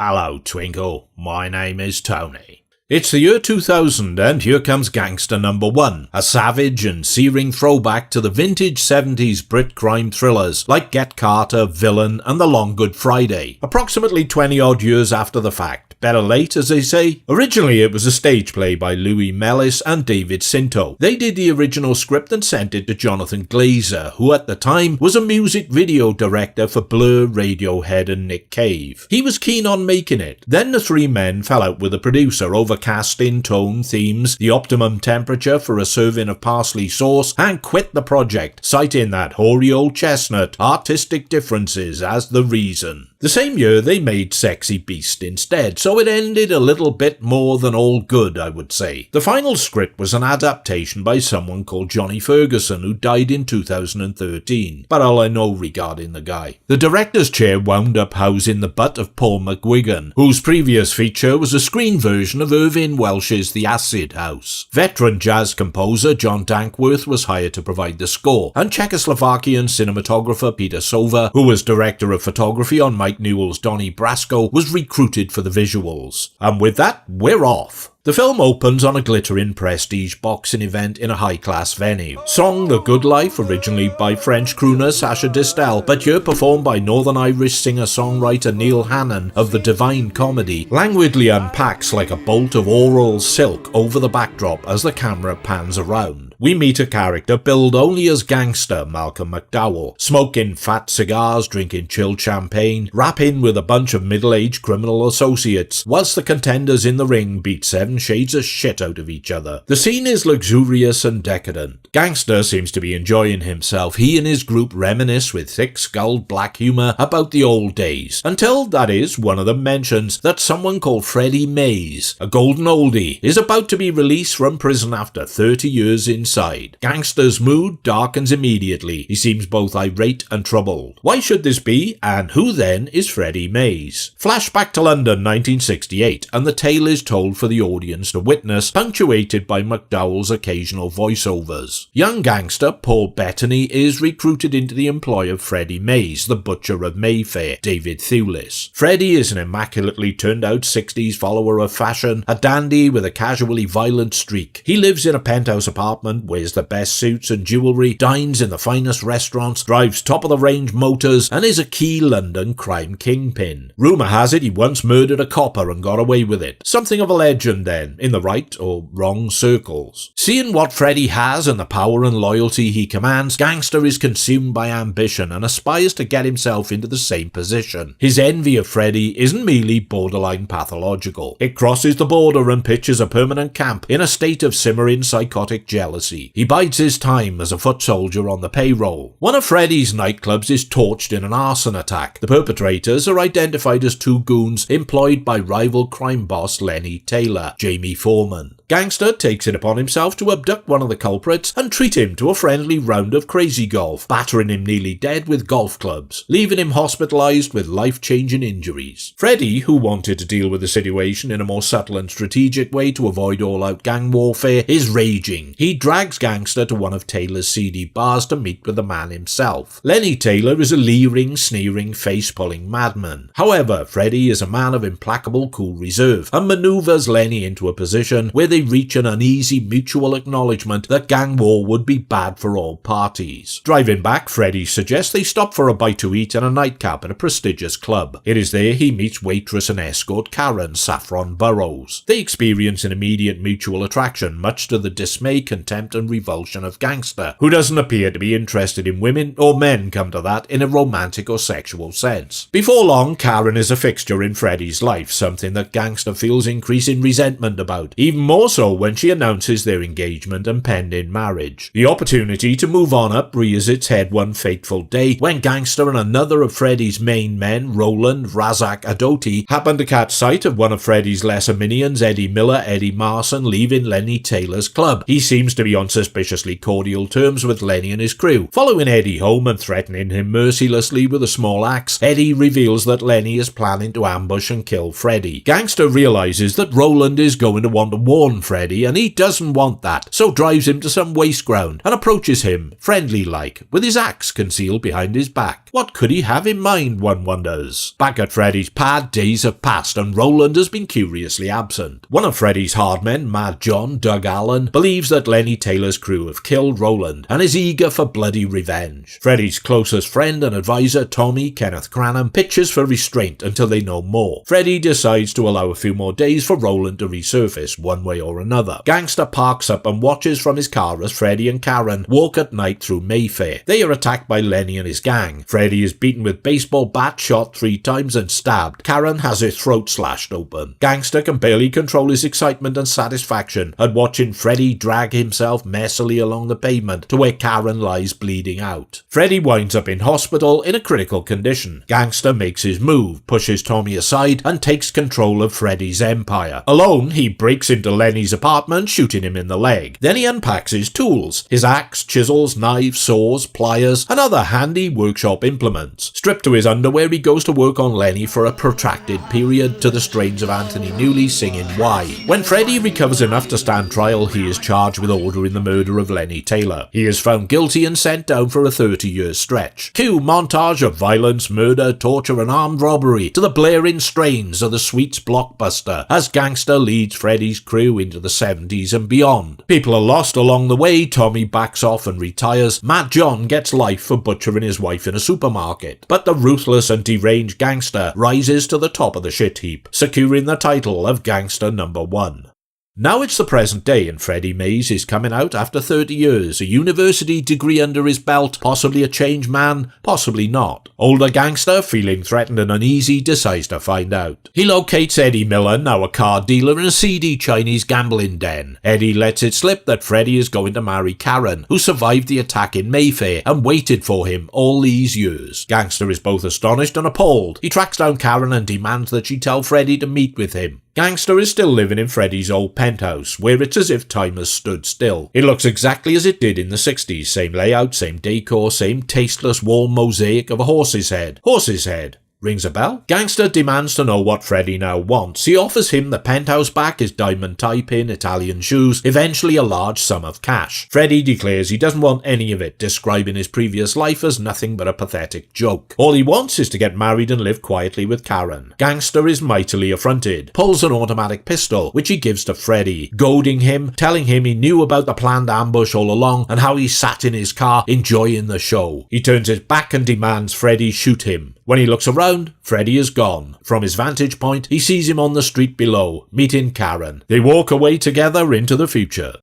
Hello, Twinkle. My name is Tony. It's the year 2000 and here comes Gangster #1, a savage and searing throwback to the vintage 70s Brit crime thrillers like Get Carter, Villain and The Long Good Friday, approximately 20 odd years after the fact. Better late, as they say. Originally it was a stage play by Louis Mellis and David Sinto. They did the original script and sent it to Jonathan Glazer, who at the time was a music video director for Blur, Radiohead and Nick Cave. He was keen on making it. Then the three men fell out with the producer over casting, tone, themes, the optimum temperature for a serving of parsley sauce, and quit the project, citing that hoary old chestnut, artistic differences as the reason. The same year they made Sexy Beast instead, so it ended a little bit more than all good, I would say. The final script was an adaptation by someone called Johnny Ferguson, who died in 2013, but all I know regarding the guy. The director's chair wound up housing the butt of Paul McGuigan, whose previous feature was a screen version of Irving Welsh's The Acid House. Veteran jazz composer John Dankworth was hired to provide the score, and Czechoslovakian cinematographer Peter Sova, who was director of photography on Mike Newell's Donnie Brasco, was recruited for the visuals. And with that, we're off. The film opens on a glittering prestige boxing event in a high-class venue. Song The Good Life, originally by French crooner Sacha Distel, but here performed by Northern Irish singer-songwriter Neil Hannon of The Divine Comedy, languidly unpacks like a bolt of oral silk over the backdrop as the camera pans around. We meet a character billed only as Gangster, Malcolm McDowell, smoking fat cigars, drinking chilled champagne, rapping with a bunch of middle-aged criminal associates, whilst the contenders in the ring beat 7 shades of shit out of each other. The scene is luxurious and decadent. Gangster seems to be enjoying himself. He and his group reminisce with thick-skulled black humour about the old days, until, that is, one of them mentions that someone called Freddie Mays, a golden oldie, is about to be released from prison after 30 years inside. Gangster's mood darkens immediately. He seems both irate and troubled. Why should this be, and who then is Freddie Mays? Flashback to London 1968, and the tale is told for the audience to witness, punctuated by McDowell's occasional voiceovers. Young Gangster Paul Bettany is recruited into the employ of Freddie Mays, the butcher of Mayfair, David Thewlis. Freddie is an immaculately turned out 60s follower of fashion, a dandy with a casually violent streak. He lives in a penthouse apartment, wears the best suits and jewellery, dines in the finest restaurants, drives top-of-the-range motors, and is a key London crime kingpin. Rumour has it he once murdered a copper and got away with it. Something of a legend then, in the right or wrong circles. Seeing what Freddie has and the power and loyalty he commands, Gangster is consumed by ambition and aspires to get himself into the same position. His envy of Freddie isn't merely borderline pathological. It crosses the border and pitches a permanent camp in a state of simmering psychotic jealousy. He bides his time as a foot soldier on the payroll. One of Freddie's nightclubs is torched in an arson attack. The perpetrators are identified as 2 goons employed by rival crime boss Lenny Taylor, Jamie Foreman. Gangster takes it upon himself to abduct one of the culprits and treat him to a friendly round of crazy golf, battering him nearly dead with golf clubs, leaving him hospitalised with life-changing injuries. Freddie, who wanted to deal with the situation in a more subtle and strategic way to avoid all-out gang warfare, is raging. He drags Gangster to one of Taylor's seedy bars to meet with the man himself. Lenny Taylor is a leering, sneering, face-pulling madman. However, Freddie is a man of implacable cool reserve and manoeuvres Lenny into a position where they reach an uneasy mutual acknowledgement that gang war would be bad for all parties. Driving back, Freddie suggests they stop for a bite to eat and a nightcap at a prestigious club. It is there he meets waitress and escort Karen Saffron Burrows. They experience an immediate mutual attraction, much to the dismay, contempt and revulsion of Gangster, who doesn't appear to be interested in women, or men come to that, in a romantic or sexual sense. Before long, Karen is a fixture in Freddie's life, something that Gangster feels increasing resentment about, even more so when she announces their engagement and pending marriage. The opportunity to move on up rears its head one fateful day when Gangster and another of Freddie's main men, Roland Razak Adoti, happen to catch sight of one of Freddie's lesser minions, Eddie Miller, Eddie Marson, leaving Lenny Taylor's club. He seems to be on suspiciously cordial terms with Lenny and his crew. Following Eddie home and threatening him mercilessly with a small axe, Eddie reveals that Lenny is planning to ambush and kill Freddie. Gangster realises that Roland is going to want to warn down Freddy, and he doesn't want that, so drives him to some waste ground and approaches him, friendly-like, with his axe concealed behind his back. What could he have in mind, one wonders? Back at Freddy's pad, days have passed and Roland has been curiously absent. One of Freddy's hard men, Mad John, Doug Allen, believes that Lenny Taylor's crew have killed Roland and is eager for bloody revenge. Freddy's closest friend and advisor, Tommy Kenneth Cranham, pitches for restraint until they know more. Freddy decides to allow a few more days for Roland to resurface one way or another. Gangster parks up and watches from his car as Freddy and Karen walk at night through Mayfair. They are attacked by Lenny and his gang. Freddy is beaten with baseball bat, shot 3 times and stabbed. Karen has her throat slashed open. Gangster can barely control his excitement and satisfaction at watching Freddy drag himself messily along the pavement to where Karen lies bleeding out. Freddy winds up in hospital in a critical condition. Gangster makes his move, pushes Tommy aside and takes control of Freddy's empire. Alone, he breaks into Lenny's apartment, shooting him in the leg. Then he unpacks his tools, his axe, chisels, knives, saws, pliers and other handy workshop implements. Stripped to his underwear, he goes to work on Lenny for a protracted period to the strains of Anthony Newley singing Why. When Freddy recovers enough to stand trial, he is charged with ordering the murder of Lenny Taylor. He is found guilty and sent down for a 30-year stretch. Cue montage of violence, murder, torture and armed robbery to the blaring strains of the Sweets blockbuster as Gangster leads Freddy's crew into the 70s and beyond. People are lost along the way, Tommy backs off and retires, Mad John gets life for butchering his wife in a supermarket, but the ruthless and deranged Gangster rises to the top of the shit heap, securing the title of Gangster number 1. Now it's the present day and Freddy Mays is coming out after 30 years, a university degree under his belt, possibly a changed man, possibly not. Older Gangster, feeling threatened and uneasy, decides to find out. He locates Eddie Miller, now a car dealer in a seedy Chinese gambling den. Eddie lets it slip that Freddy is going to marry Karen, who survived the attack in Mayfair and waited for him all these years. Gangster is both astonished and appalled. He tracks down Karen and demands that she tell Freddy to meet with him. Gangster is still living in Freddy's old penthouse, where it's as if time has stood still. It looks exactly as it did in the 60s, same layout, same decor, same tasteless wall mosaic of a horse's head. Horse's head. Rings a bell? Gangster demands to know what Freddy now wants. He offers him the penthouse back, his diamond tie pin, Italian shoes, eventually a large sum of cash. Freddy declares he doesn't want any of it, describing his previous life as nothing but a pathetic joke. All he wants is to get married and live quietly with Karen. Gangster is mightily affronted, pulls an automatic pistol, which he gives to Freddy, goading him, telling him he knew about the planned ambush all along and how he sat in his car enjoying the show. He turns his back and demands Freddy shoot him. When he looks around, Freddy is gone. From his vantage point, he sees him on the street below, meeting Karen. They walk away together into the future.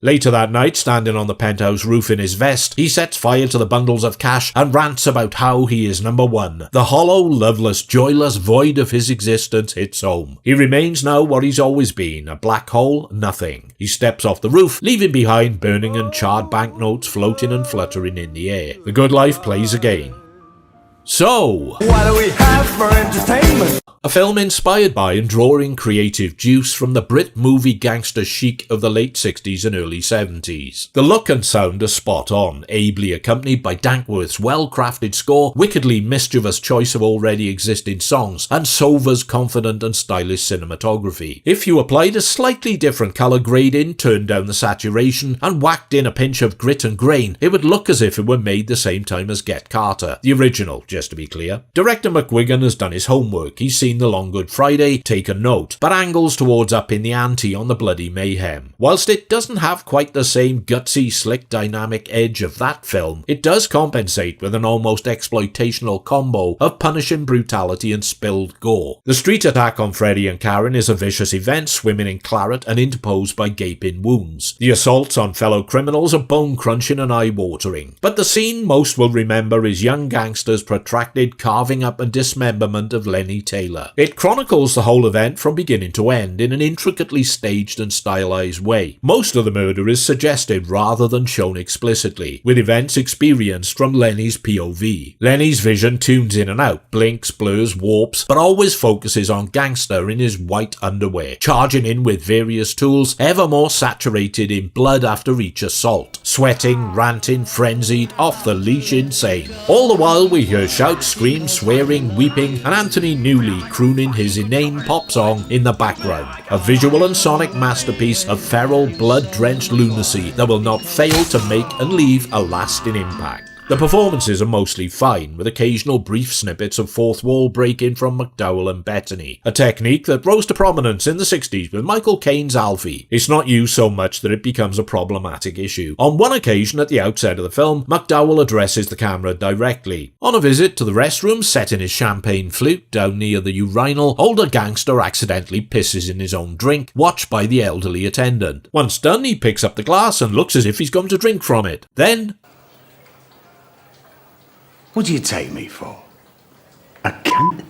Later that night, standing on the penthouse roof in his vest, he sets fire to the bundles of cash and rants about how he is number 1. The hollow, loveless, joyless void of his existence hits home. He remains now what he's always been, a black hole, nothing. He steps off the roof, leaving behind burning and charred banknotes floating and fluttering in the air. The good life plays again. So, what do we have for entertainment? A film inspired by and drawing creative juice from the Brit movie gangster chic of the late 60s and early 70s. The look and sound are spot on, ably accompanied by Dankworth's well-crafted score, wickedly mischievous choice of already existing songs, and Sova's confident and stylish cinematography. If you applied a slightly different colour grading, turned down the saturation, and whacked in a pinch of grit and grain, it would look as if it were made the same time as Get Carter, the original, just to be clear. Director McGuigan has done his homework. He's seen The Long Good Friday, taken note, but angles towards upping the ante on the bloody mayhem. Whilst it doesn't have quite the same gutsy, slick, dynamic edge of that film, it does compensate with an almost exploitational combo of punishing brutality and spilled gore. The street attack on Freddy and Karen is a vicious event, swimming in claret and interposed by gaping wounds. The assaults on fellow criminals are bone-crunching and eye-watering, but the scene most will remember is young Gangster's protracted carving up and dismemberment of Lenny Taylor. It chronicles the whole event from beginning to end in an intricately staged and stylized way. Most of the murder is suggested rather than shown explicitly, with events experienced from Lenny's POV. Lenny's vision tunes in and out, blinks, blurs, warps, but always focuses on Gangster in his white underwear, charging in with various tools, ever more saturated in blood after each assault, sweating, ranting, frenzied, off the leash insane. All the while we hear shouts, screams, swearing, weeping, and Anthony Newley crooning his inane pop song in the background. A visual and sonic masterpiece of feral, blood-drenched lunacy that will not fail to make and leave a lasting impact. The performances are mostly fine, with occasional brief snippets of fourth wall breaking from McDowell and Bettany, a technique that rose to prominence in the 60s with Michael Caine's Alfie. It's not used so much that it becomes a problematic issue. On one occasion at the outset of the film, McDowell addresses the camera directly. On a visit to the restroom set in his champagne flute down near the urinal, older Gangster accidentally pisses in his own drink, watched by the elderly attendant. Once done, he picks up the glass and looks as if he's going to drink from it. Then, what do you take me for? A cunt?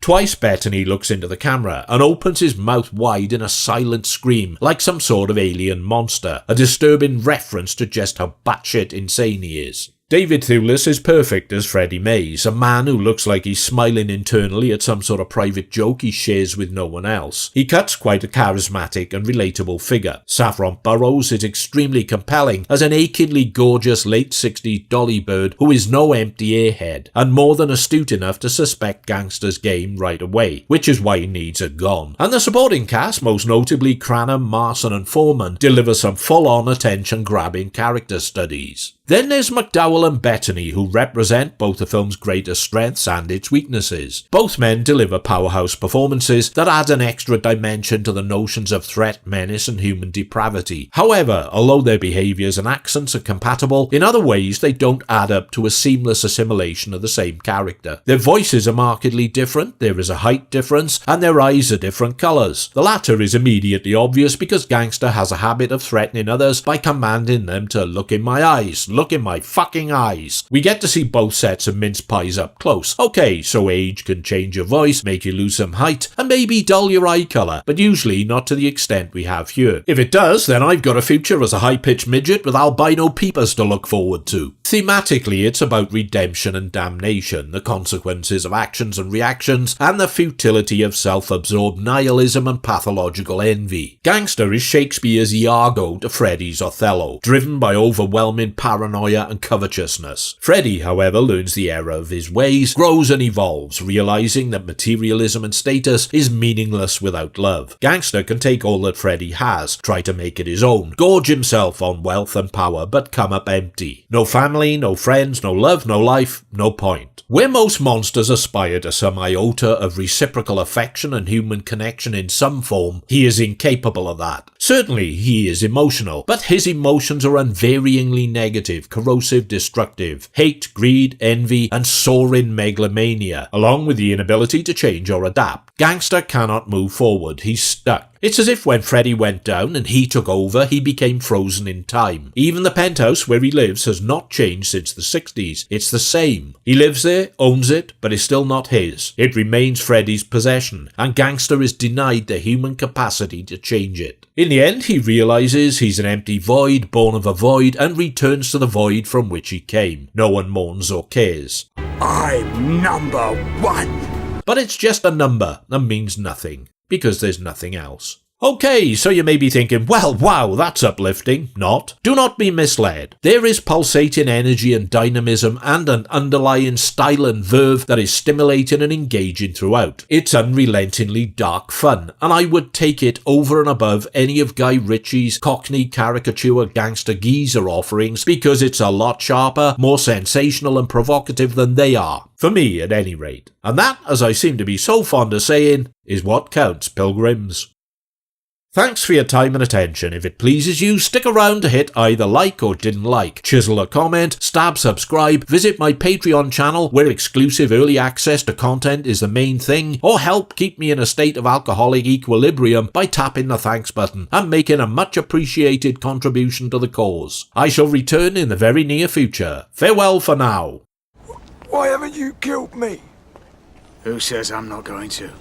twice Bettany looks into the camera and opens his mouth wide in a silent scream, like some sort of alien monster, a disturbing reference to just how batshit insane he is. David Thewlis is perfect as Freddie Mays, a man who looks like he's smiling internally at some sort of private joke he shares with no one else. He cuts quite a charismatic and relatable figure. Saffron Burrows is extremely compelling as an achingly gorgeous late 60s dolly bird who is no empty airhead, and more than astute enough to suspect Gangster's game right away, which is why he needs it gone. And the supporting cast, most notably Cranham, Marson and Foreman, deliver some full-on attention-grabbing character studies. Then there's McDowell and Bettany, who represent both the film's greatest strengths and its weaknesses. Both men deliver powerhouse performances that add an extra dimension to the notions of threat, menace and human depravity. However, although their behaviours and accents are compatible, in other ways they don't add up to a seamless assimilation of the same character. Their voices are markedly different, there is a height difference, and their eyes are different colours. The latter is immediately obvious because Gangster has a habit of threatening others by commanding them to look in my eyes. Look in my fucking eyes. We get to see both sets of mince pies up close. Okay, so age can change your voice, make you lose some height, and maybe dull your eye colour, but usually not to the extent we have here. If it does, then I've got a future as a high-pitched midget with albino peepers to look forward to. Thematically, it's about redemption and damnation, the consequences of actions and reactions, and the futility of self-absorbed nihilism and pathological envy. Gangster is Shakespeare's Iago to Freddie's Othello, driven by overwhelming paranoia and covetousness. Freddie, however, learns the error of his ways, grows and evolves, realizing that materialism and status is meaningless without love. Gangster can take all that Freddie has, try to make it his own, gorge himself on wealth and power, but come up empty. No family, no friends, no love, no life, no point. Where most monsters aspire to some iota of reciprocal affection and human connection in some form, he is incapable of that. Certainly, he is emotional, but his emotions are unvaryingly negative, corrosive, destructive. Hate, greed, envy, and soaring megalomania, along with the inability to change or adapt. Gangster cannot move forward, he's stuck. It's as if when Freddie went down and he took over, he became frozen in time. Even the penthouse where he lives has not changed since the 60s. It's the same. He lives there, owns it, but is still not his. It remains Freddie's possession, and Gangster is denied the human capacity to change it. In the end, he realises he's an empty void, born of a void, and returns to the void from which he came. No one mourns or cares. I'm number one! But it's just a number and means nothing, because there's nothing else. Okay, so you may be thinking, well, wow, that's uplifting. Not. Do not be misled. There is pulsating energy and dynamism and an underlying style and verve that is stimulating and engaging throughout. It's unrelentingly dark fun, and I would take it over and above any of Guy Ritchie's Cockney caricature gangster geezer offerings because it's a lot sharper, more sensational and provocative than they are. For me, at any rate. And that, as I seem to be so fond of saying, is what counts, pilgrims. Thanks for your time and attention. If it pleases you, stick around to hit either like or didn't like, chisel a comment, stab subscribe, visit my Patreon channel where exclusive early access to content is the main thing, or help keep me in a state of alcoholic equilibrium by tapping the thanks button and making a much appreciated contribution to the cause. I shall return in the very near future. Farewell for now. Why haven't you killed me? Who says I'm not going to?